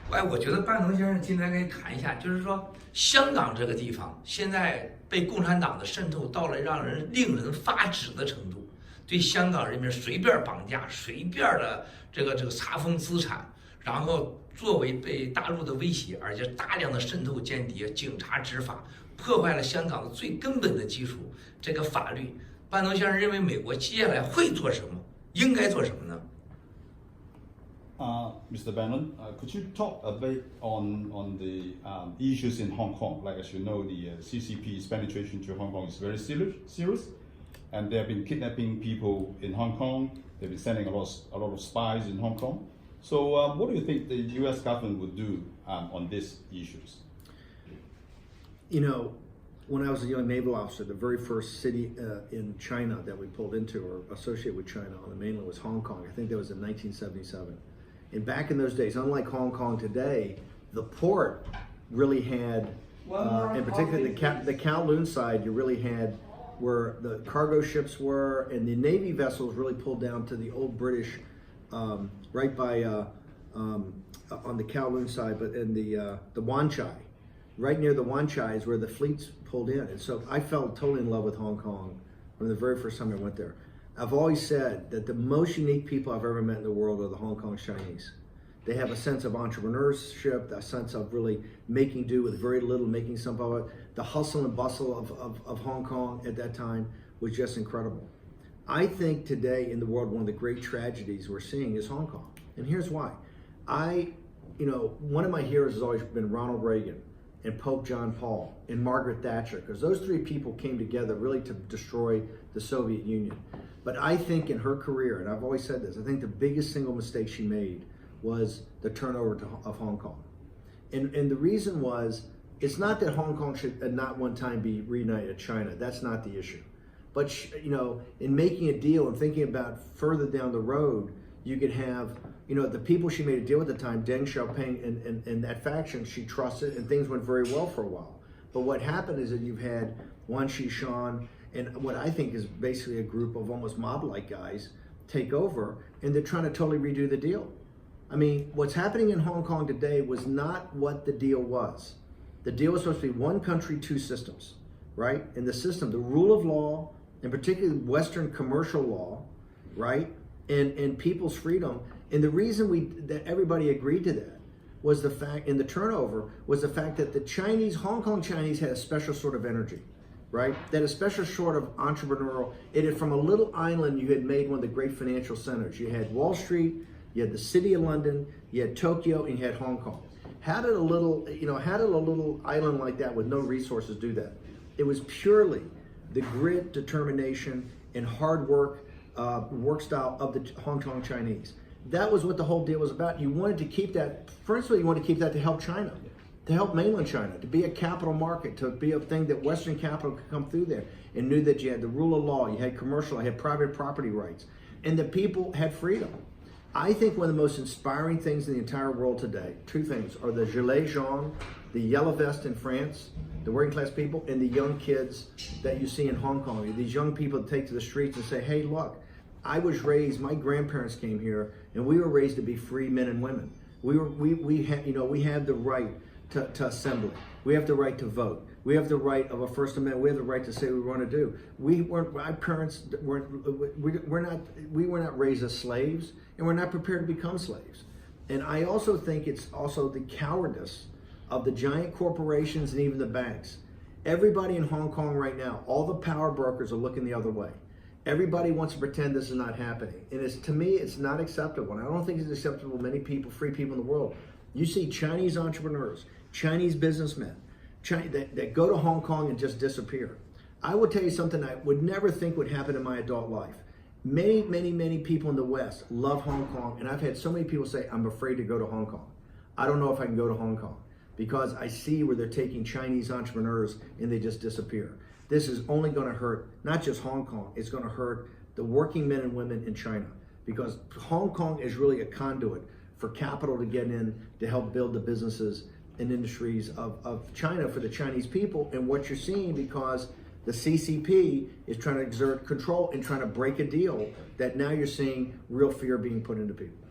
哎，我觉得半农先生今天可以谈一下，就是说香港这个地方现在被共产党的渗透到了令人发指的程度，对香港人民随便绑架，随便的这个查封资产，然后作为对大陆的威胁，而且大量的渗透间谍、警察执法，破坏了香港的最根本的基础，这个法律。半农先生认为美国接下来会做什么，应该做什么呢？ Mr. Bannon, could you talk a bit on the issues in Hong Kong? Like, as you know, the CCP's penetration to Hong Kong is very serious, and they have been kidnapping people in Hong Kong. They've been sending a lot of spies in Hong Kong. So, what do you think the U.S. government would do on these issues? You know, when I was a young naval officer, the very first city in China that we pulled into or associated with China on the mainland was Hong Kong. I think that was in 1977. And back in those days, unlike Hong Kong today, the port really had, in particular the Kowloon side, you really had where the cargo ships were, and the Navy vessels really pulled down to the old British, right by, on the Kowloon side, but in the Wan Chai. Right near the Wan Chai is where the fleets pulled in. And so I fell totally in love with Hong Kong from the very first time I went there. I've always said that the most unique people I've ever met in the world are the Hong Kong Chinese. They have a sense of entrepreneurship, a sense of really making do with very little, making some of it. The hustle and bustle of Hong Kong at that time was just incredible. I think today in the world, one of the great tragedies we're seeing is Hong Kong. And here's why. One of my heroes has always been Ronald Reagan and Pope John Paul and Margaret Thatcher, because those three people came together really to destroy the Soviet Union. But I think in her career, and I've always said this, I think the biggest single mistake she made was the turnover of Hong Kong. And the reason was, it's not that Hong Kong should at not one time be reunited to China. That's not the issue. But, in making a deal and thinking about further down the road, you could have, the people she made a deal with at the time, Deng Xiaoping and that faction, she trusted, and things went very well for a while. But what happened is that you've had Wan Shishan and what I think is basically a group of almost mob-like guys take over, and they're trying to totally redo the deal. I mean, what's happening in Hong Kong today was not what the deal was. The deal was supposed to be one country, two systems, right? And the system, the rule of law, and particularly Western commercial law, right? And people's freedom. And the reason that everybody agreed to that was the fact, in the turnover, was the fact that the Chinese, Hong Kong Chinese had a special sort of energy, right? That a special sort of entrepreneurial, it had, from a little island, you had made one of the great financial centers. You had Wall Street, you had the city of London, you had Tokyo, and you had Hong Kong. How did a little island like that with no resources do that? It was purely the grit, determination, and hard work, work style of the Hong Kong Chinese. That was what the whole deal was about. You wanted to keep that, first of all, you wanted to keep that to help China, to help mainland China, to be a capital market, to be a thing that Western capital could come through there, and knew that you had the rule of law, you had commercial, you had private property rights, and the people had freedom. I think one of the most inspiring things in the entire world today, two things, are the Gilets jaunes, the yellow vest in France, the working class people, and the young kids that you see in Hong Kong. These young people that take to the streets and say, hey, look, I was raised, my grandparents came here, and we were raised to be free men and women. We have the right to assembly. We have the right to vote. We have the right of a First Amendment. We have the right to say what we want to do. My parents we were not raised as slaves, and we're not prepared to become slaves. And I also think it's also the cowardice of the giant corporations and even the banks. Everybody in Hong Kong right now, all the power brokers are looking the other way. Everybody wants to pretend this is not happening. And to me, it's not acceptable. And I don't think it's acceptable to many people, free people in the world. You see Chinese entrepreneurs, Chinese businessmen, that go to Hong Kong and just disappear. I will tell you something I would never think would happen in my adult life. Many, many, many people in the West love Hong Kong. And I've had so many people say, I'm afraid to go to Hong Kong. I don't know if I can go to Hong Kong because I see where they're taking Chinese entrepreneurs and they just disappear. This is only going to hurt not just Hong Kong, it's going to hurt the working men and women in China, because Hong Kong is really a conduit for capital to get in to help build the businesses and industries of China for the Chinese people. And what you're seeing, because the CCP is trying to exert control and trying to break a deal, that now you're seeing real fear being put into people.